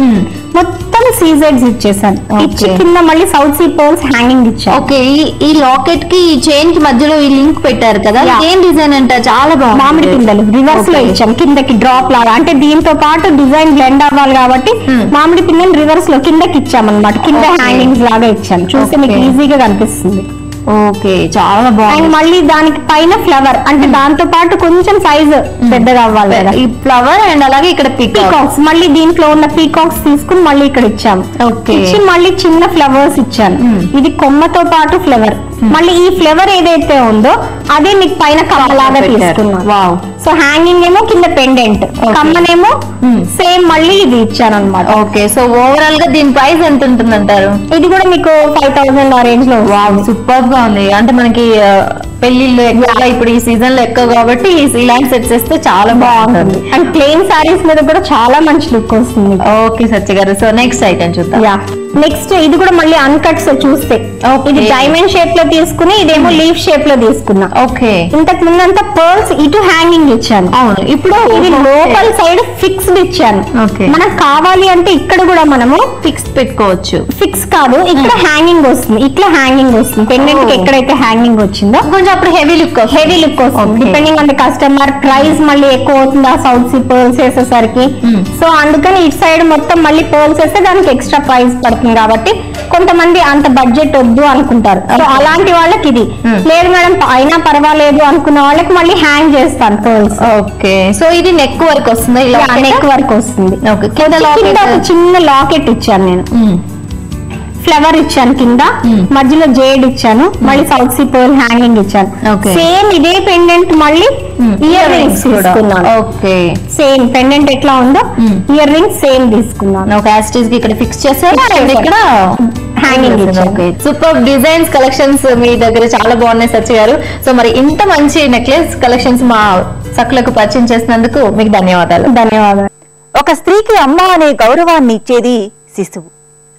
మొత్తం సీజెడ్స్ ఇచ్చేసాను. ఇచ్చి కింద మళ్ళీ సౌత్ సీ పర్ల్స్ హ్యాంగింగ్ ఇచ్చాను. ఓకే, ఈ లాకెట్ కి ఈ చైన్ కి మధ్యలో ఈ లింక్ పెట్టారు కదా, ఏం డిజైన్ అంటే? చాలా బాగుంది. మామిడి పిందెలు రివర్స్ లో ఇచ్చాను, కిందకి డ్రాప్ లాగా. అంటే దీంతో పాటు డిజైన్ బ్లెండ్ అవ్వాలి కాబట్టి మామిడి పిందెలు రివర్స్ లో కిందకి ఇచ్చామన్నమాట. కింద హ్యాంగింగ్స్ లాగా ఇచ్చాను. చూస్తే మీకు ఈజీగా కనిపిస్తుంది. ఓకే, చాలా బాగుంది. మళ్ళీ దానికి పైన ఫ్లవర్, అంటే దాంతో పాటు కొంచెం సైజ్ పెద్దగా అవ్వాలి కదా ఈ ఫ్లవర్. అండ్ అలాగే ఇక్కడ పీకాక్స్, మళ్ళీ దీంట్లో ఉన్న పీకాక్స్ తీసుకుని మళ్ళీ ఇక్కడ ఇచ్చాము. ఇచ్చి మళ్ళీ చిన్న ఫ్లవర్స్ ఇచ్చాను. ఇది కొమ్మతో పాటు ఫ్లవర్. మళ్ళీ ఈ ఫ్లవర్ ఏదైతే ఉందో అదే మీకు పైన కమ్మలాగా తీసుకున్నాం. వావ్. సో హ్యాంగింగ్ ఏమో కింద పెండెంట్, కమ్మనేమో సేమ్ మళ్ళీ ఇది ఇచ్చాను అనమాట. ఓకే, సో ఓవరాల్ గా దీని ప్రైస్ ఎంత ఉంటుంది అంటారు? ఇది కూడా మీకు 5000 ఆ రేంజ్ లో. సూపర్ గా ఉంది. అంటే మనకి పెళ్లిళ్ళు ఎక్కువ ఇప్పుడు ఈ సీజన్ లో ఎక్కువ కాబట్టి ఇలాంటి సెట్స్ వేస్తే చాలా బాగుంటుంది. అండ్ ప్లెయిన్ సారీస్ మీద కూడా చాలా మంచి లుక్ వస్తుంది. ఓకే సత్య గారు, సో నెక్స్ట్ ఐటమ్ చూద్దాం. నెక్స్ట్ ఇది కూడా మళ్ళీ అన్కట్స్ చూస్తే ఇది డైమండ్ షేప్ లో తీసుకుని, ఇదేమో లీఫ్ షేప్ లో తీసుకున్నా. ఓకే, ఇంతకు ముందంతా పర్ల్స్ ఇటు హ్యాంగింగ్ ఇచ్చాను. అవును, ఇప్పుడు ఇది లోపల సైడ్ ఫిక్స్డ్ ఇచ్చాను. మనకు కావాలి అంటే ఇక్కడ కూడా మనము ఫిక్స్ పెట్టుకోవచ్చు. ఫిక్స్ కాదు, ఇక్కడ హ్యాంగింగ్ వస్తుంది, ఇట్లా హ్యాంగింగ్ వస్తుంది. పెండెంట్ కి ఎక్కడైతే హ్యాంగింగ్ వచ్చిందో కొంచెం అప్పుడు హెవీ లుక్ వస్తుంది. Depending on the customer. Price మళ్ళీ ఎక్కువ అవుతుంది ఆ సౌత్ సీ పర్ల్స్ వేసేసరికి. సో అందుకని ఇటు సైడ్ మొత్తం మళ్ళీ పర్ల్స్ వేస్తే దానికి ఎక్స్ట్రా ప్రైస్ పడుతుంది. కాబట్టి కొంతమంది అంత బడ్జెట్ వద్దు అనుకుంటారు. సో అలాంటి వాళ్ళకి ఇది లేదు మేడం అయినా పర్వాలేదు అనుకున్న వాళ్ళకి మళ్ళీ హ్యాంగ్ చేస్తాను పర్ల్స్. ఓకే, సో ఇది నెక్ వర్క్ వస్తుంది. నెక్ వర్క్ వస్తుంది. చిన్న లాకెట్ ఇచ్చాను నేను. ఫ్లవర్ ఇచ్చాను కింద, మధ్యలో జేడ్ ఇచ్చాను, మళ్ళీ సౌత్ సీ పర్ల్ హ్యాంగింగ్ ఇచ్చాను. Okay. సేమ్ ఇదే పెండెంట్ మళ్ళీ ఇయర్ రింగ్స్ తీసుకున్నాను. ఓకే, సేమ్ పెండెంట్ ఎట్లా ఉందో ఇయర్ రింగ్స్ సేమ్ తీసుకున్నాను. ఒక యాస్టీస్ కి ఇక్కడ ఫిక్స్ చేశారు and ఇక్కడ హ్యాంగింగ్ ఇచ్చాను. సూపర్ డిజైన్స్ కలెక్షన్స్ మీ దగ్గర చాలా బాగున్నాయి సత్య గారు. సో మరి ఇంత మంచి నెక్లెస్ కలెక్షన్స్ మా సకులకు పరిచయం చేసినందుకు మీకు ధన్యవాదాలు. ధన్యవాదాలు. ఒక స్త్రీకి అమ్మ అనే గౌరవాన్ని ఇచ్చేది శిశువు.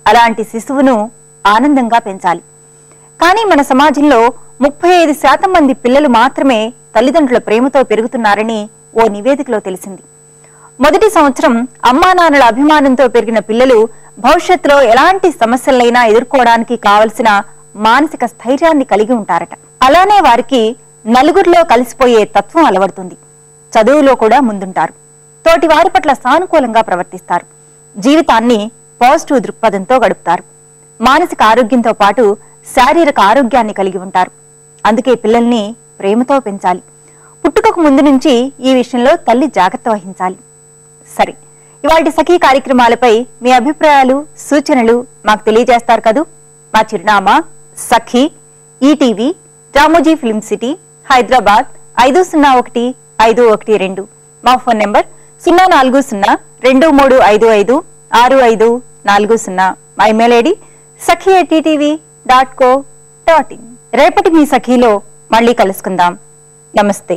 అలాంటి శిశువును ఆనందంగా పెంచాలి. కానీ మన సమాజంలో 35% మంది పిల్లలు మాత్రమే తల్లిదండ్రుల ప్రేమతో పెరుగుతున్నారని ఓ నివేదికలో తెలిసింది. మొదటి సంవత్సరం అమ్మా నాన్నల అభిమానంతో పెరిగిన పిల్లలు భవిష్యత్తులో ఎలాంటి సమస్యలైనా ఎదుర్కోవడానికి కావలసిన మానసిక స్థైర్యాన్ని కలిగి ఉంటారట. అలానే వారికి నలుగురిలో కలిసిపోయే తత్వం అలవడుతుంది. చదువులో కూడా ముందుంటారు. తోటి వారి పట్ల సానుకూలంగా ప్రవర్తిస్తారు. జీవితాన్ని పాజిటివ్ దృక్పథంతో గడుపుతారు. మానసిక ఆరోగ్యంతో పాటు శారీరక ఆరోగ్యాన్ని కలిగి ఉంటారు. అందుకే పిల్లల్ని ప్రేమతో పెంచాలి. పుట్టుకకు ముందు నుంచి ఈ విషయంలో తల్లి జాగ్రత్త వహించాలి. సరే, ఇవాళ సఖీ కార్యక్రమాలపై మీ అభిప్రాయాలు, సూచనలు మాకు తెలియజేస్తారు కదూ. మా చిరునామా Sakhi, ETV, Ramoji film city, Hyderabad 501512. మా ఫోన్ నెంబర్ 040223556540. మా ఇమెయిల్ ఐడి sakhi@ttv.co.in. రేపటి మీ సఖీలో మళ్ళీ కలుసుకుందాం. నమస్తే.